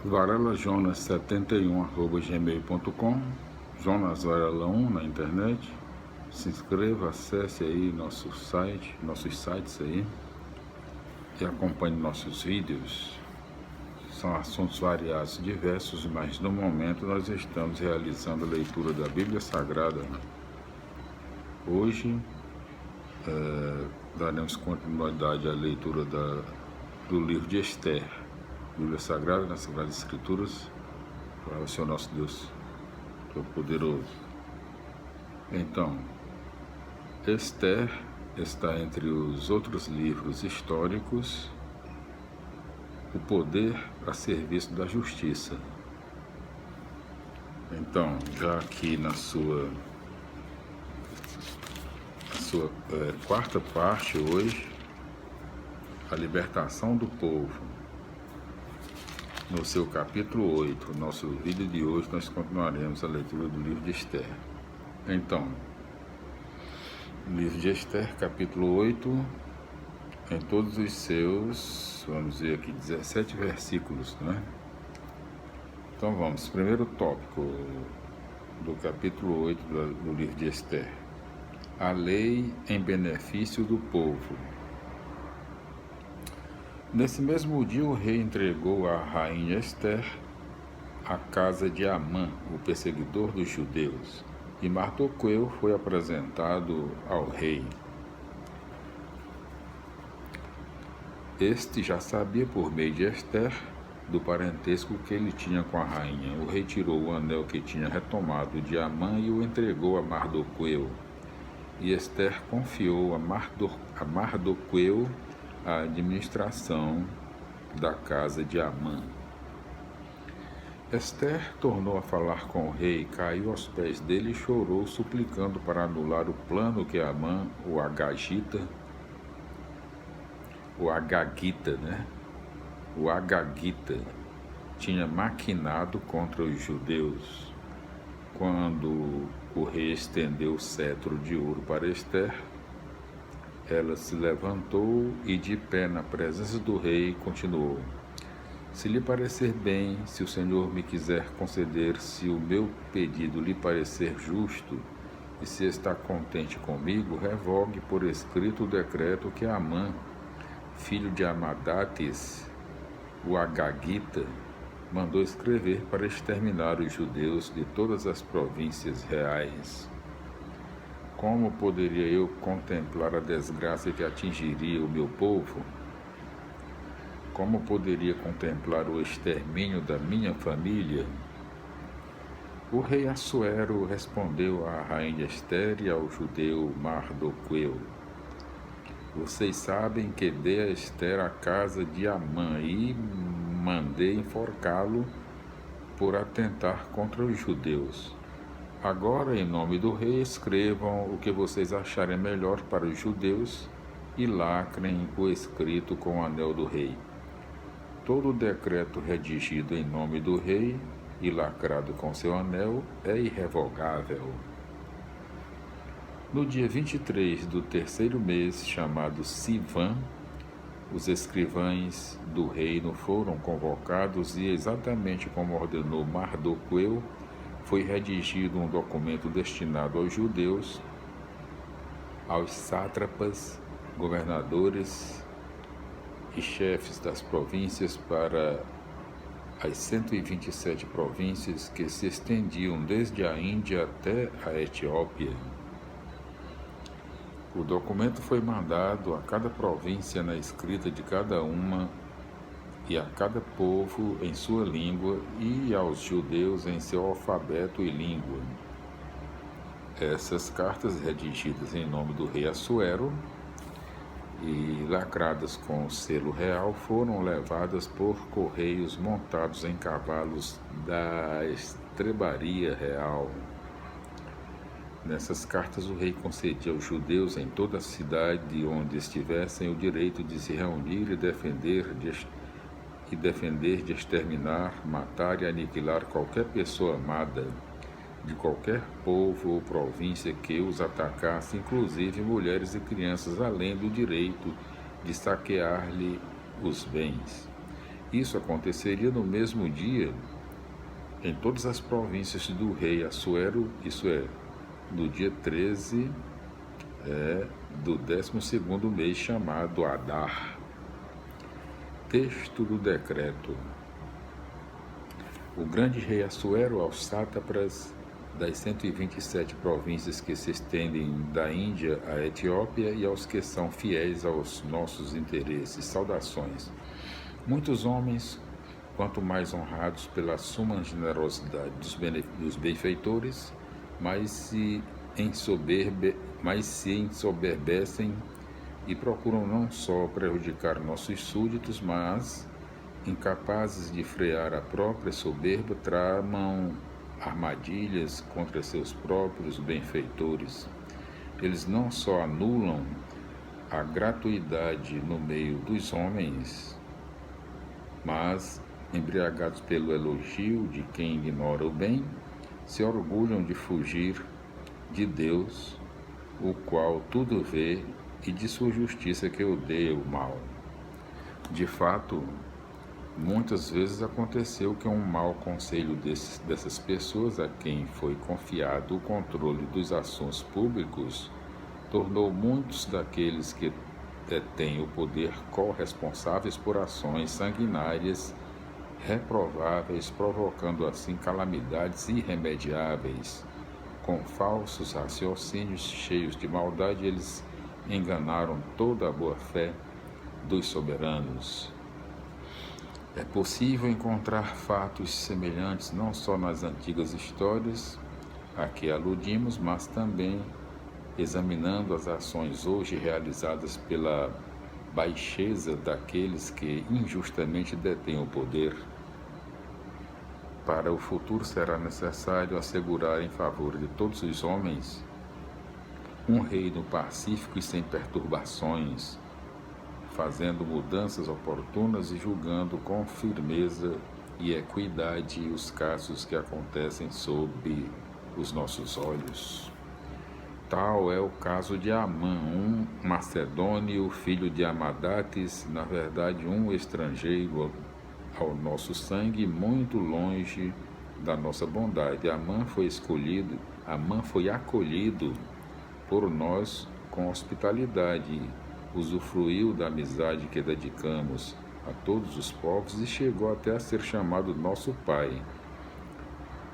varelajonas71@gmail.com, Jonas Varela 1 na internet. Se inscreva, acesse aí nossos sites aí e acompanhe nossos vídeos. São assuntos variados e diversos, mas no momento nós estamos realizando a leitura da Bíblia Sagrada. Hoje daremos continuidade à leitura do livro de Esther. Bíblia Sagrada, nas Sagradas Escrituras, para o Senhor nosso Deus Todo-Poderoso. Então, Esther está entre os outros livros históricos, o poder a serviço da justiça. Então, já aqui na sua quarta parte hoje, a libertação do povo. No seu capítulo 8, nosso vídeo de hoje, nós continuaremos a leitura do livro de Esther. Então, livro de Esther, capítulo 8, em todos os seus, vamos ver aqui, 17 versículos, né? Então vamos, primeiro tópico do capítulo 8 do livro de Esther. A lei em benefício do povo. Nesse mesmo dia, o rei entregou à rainha Esther a casa de Amã, o perseguidor dos judeus, e Mardoqueu foi apresentado ao rei. Este já sabia por meio de Esther do parentesco que ele tinha com a rainha. O rei tirou o anel que tinha retomado de Amã e o entregou a Mardoqueu. E Esther confiou a Mardoqueu a administração da casa de Amã. Esther tornou a falar com o rei, caiu aos pés dele e chorou, suplicando para anular o plano que Amã, o Agagita, tinha maquinado contra os judeus. Quando o rei estendeu o cetro de ouro para Esther, ela se levantou e, de pé na presença do rei, continuou: se lhe parecer bem, se o Senhor me quiser conceder, se o meu pedido lhe parecer justo, e se está contente comigo, revogue por escrito o decreto que Amã, filho de Amadates, o Agagita, mandou escrever para exterminar os judeus de todas as províncias reais. Como poderia eu contemplar a desgraça que atingiria o meu povo? Como poderia contemplar o extermínio da minha família? O rei Assuero respondeu à rainha Esther e ao judeu Mardoqueu: vocês sabem que dei a Esther a casa de Amã e mandei enforcá-lo por atentar contra os judeus. Agora, em nome do rei, escrevam o que vocês acharem melhor para os judeus e lacrem o escrito com o anel do rei. Todo decreto redigido em nome do rei e lacrado com seu anel é irrevogável. No dia 23 do terceiro mês, chamado Sivan, os escrivães do reino foram convocados e, exatamente como ordenou Mardoqueu, foi redigido um documento destinado aos judeus, aos sátrapas, governadores e chefes das províncias, para as 127 províncias que se estendiam desde a Índia até a Etiópia. O documento foi mandado a cada província na escrita de cada uma e a cada povo em sua língua e aos judeus em seu alfabeto e língua. Essas cartas, redigidas em nome do rei Assuero e lacradas com o selo real, foram levadas por correios montados em cavalos da estrebaria real. Nessas cartas, o rei concedia aos judeus em toda a cidade onde estivessem o direito de se reunir e defender de exterminar, matar e aniquilar qualquer pessoa amada de qualquer povo ou província que os atacasse, inclusive mulheres e crianças, além do direito de saquear-lhe os bens. Isso aconteceria no mesmo dia em todas as províncias do rei Assuero, isso é, no dia 13 do 12º mês, chamado Adar. Texto do decreto. O grande rei Assuero, aos sátrapas das 127 províncias que se estendem da Índia à Etiópia e aos que são fiéis aos nossos interesses. Saudações. Muitos homens, quanto mais honrados pela suma generosidade dos benfeitores, mais se ensoberbecem e procuram não só prejudicar nossos súditos, mas, incapazes de frear a própria soberba, tramam armadilhas contra seus próprios benfeitores. Eles não só anulam a gratuidade no meio dos homens, mas, embriagados pelo elogio de quem ignora o bem, se orgulham de fugir de Deus, o qual tudo vê, e de sua justiça que odeia o mal. De fato, muitas vezes aconteceu que um mau conselho dessas pessoas a quem foi confiado o controle dos assuntos públicos tornou muitos daqueles que detêm o poder corresponsáveis por ações sanguinárias reprováveis, provocando assim calamidades irremediáveis. Com falsos raciocínios cheios de maldade, eles enganaram toda a boa-fé dos soberanos. É possível encontrar fatos semelhantes não só nas antigas histórias a que aludimos, mas também examinando as ações hoje realizadas pela baixeza daqueles que injustamente detêm o poder. Para o futuro será necessário assegurar em favor de todos os homens um reino pacífico e sem perturbações, fazendo mudanças oportunas e julgando com firmeza e equidade os casos que acontecem sob os nossos olhos. Tal é o caso de Amã, um macedônio, filho de Amadates, na verdade um estrangeiro ao nosso sangue, muito longe da nossa bondade. Amã foi acolhido por nós com hospitalidade, usufruiu da amizade que dedicamos a todos os povos e chegou até a ser chamado nosso pai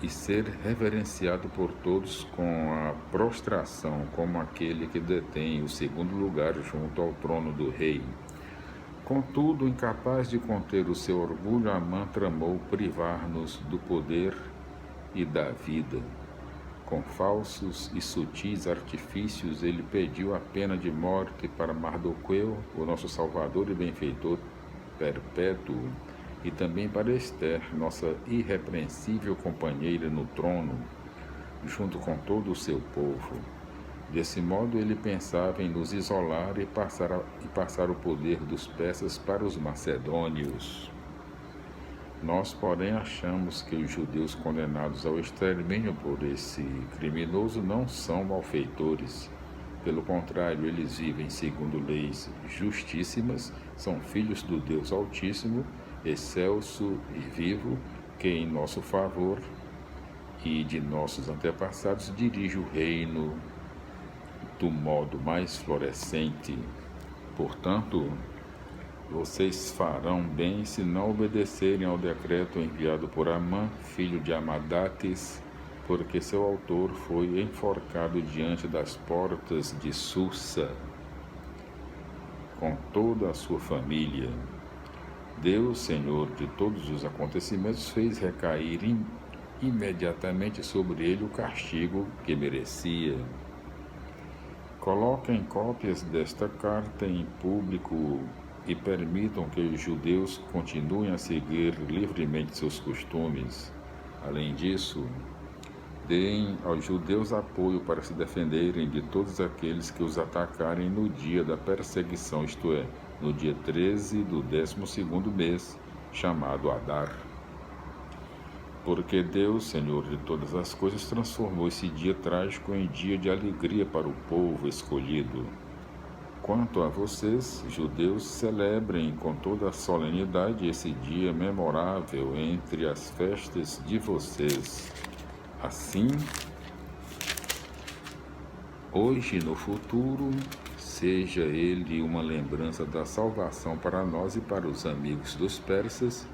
e ser reverenciado por todos com a prostração, como aquele que detém o segundo lugar junto ao trono do rei. Contudo, incapaz de conter o seu orgulho, Amã tramou privar-nos do poder e da vida. Com falsos e sutis artifícios, ele pediu a pena de morte para Mardoqueu, o nosso salvador e benfeitor perpétuo, e também para Ester, nossa irrepreensível companheira no trono, junto com todo o seu povo. Desse modo, ele pensava em nos isolar e passar o poder dos persas para os macedônios. Nós, porém, achamos que os judeus condenados ao extermínio por esse criminoso não são malfeitores. Pelo contrário, eles vivem segundo leis justíssimas, são filhos do Deus Altíssimo, excelso e vivo, que em nosso favor e de nossos antepassados dirige o reino do modo mais florescente. Portanto, vocês farão bem se não obedecerem ao decreto enviado por Amã, filho de Amadates, porque seu autor foi enforcado diante das portas de Susa, com toda a sua família. Deus, Senhor de todos os acontecimentos, fez recair imediatamente sobre ele o castigo que merecia. Coloquem cópias desta carta em público e permitam que os judeus continuem a seguir livremente seus costumes. Além disso, deem aos judeus apoio para se defenderem de todos aqueles que os atacarem no dia da perseguição, isto é, no dia 13 do 12º mês, chamado Adar. Porque Deus, Senhor de todas as coisas, transformou esse dia trágico em dia de alegria para o povo escolhido. Quanto a vocês, judeus, celebrem com toda a solenidade esse dia memorável entre as festas de vocês. Assim, hoje e no futuro, seja ele uma lembrança da salvação para nós e para os amigos dos persas,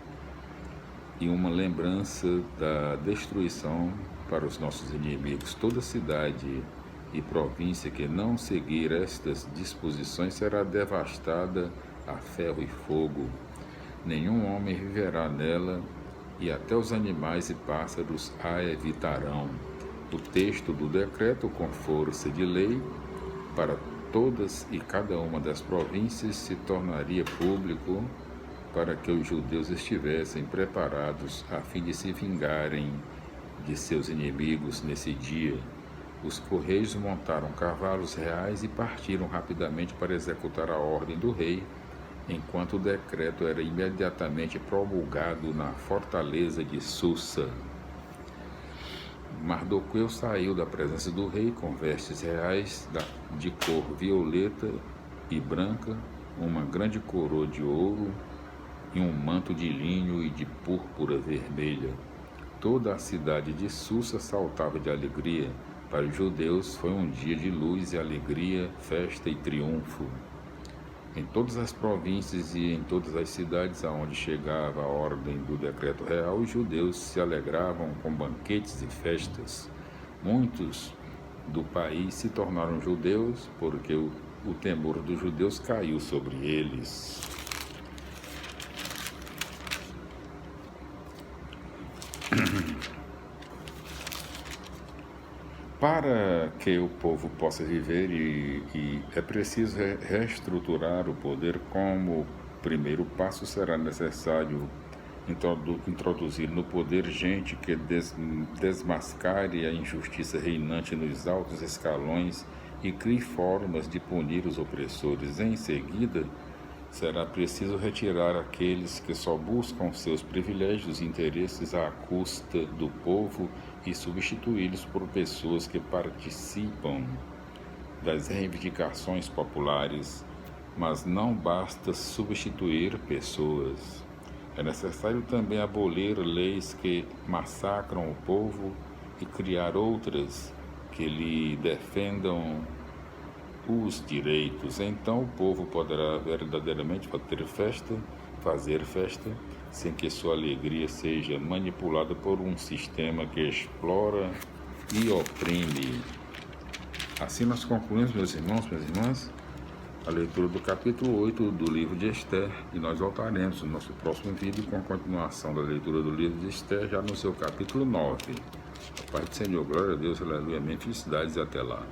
e uma lembrança da destruição para os nossos inimigos. Toda cidade e província que não seguir estas disposições será devastada a ferro e fogo. Nenhum homem viverá nela, e até os animais e pássaros a evitarão. O texto do decreto, com força de lei, para todas e cada uma das províncias se tornaria público, para que os judeus estivessem preparados a fim de se vingarem de seus inimigos nesse dia. Os correios montaram cavalos reais e partiram rapidamente para executar a ordem do rei, enquanto o decreto era imediatamente promulgado na fortaleza de Susa. Mardoqueu saiu da presença do rei com vestes reais de cor violeta e branca, uma grande coroa de ouro e um manto de linho e de púrpura vermelha. Toda a cidade de Susa saltava de alegria. Para os judeus foi um dia de luz e alegria, festa e triunfo. Em todas as províncias e em todas as cidades aonde chegava a ordem do decreto real, os judeus se alegravam com banquetes e festas. Muitos do país se tornaram judeus porque o temor dos judeus caiu sobre eles. Para que o povo possa viver é preciso reestruturar o poder. Como primeiro passo, será necessário introduzir no poder gente que desmascare a injustiça reinante nos altos escalões e crie formas de punir os opressores. Em seguida, será preciso retirar aqueles que só buscam seus privilégios e interesses à custa do povo e substituí-los por pessoas que participam das reivindicações populares. Mas não basta substituir pessoas. É necessário também abolir leis que massacram o povo e criar outras que lhe defendam os direitos. Então o povo poderá verdadeiramente fazer festa, sem que sua alegria seja manipulada por um sistema que explora e oprime. Assim nós concluímos, meus irmãos, minhas irmãs, a leitura do capítulo 8 do livro de Esther, e nós voltaremos no nosso próximo vídeo com a continuação da leitura do livro de Esther, já no seu capítulo 9. A paz do Senhor, glória a Deus, aleluia, amém, felicidades e até lá.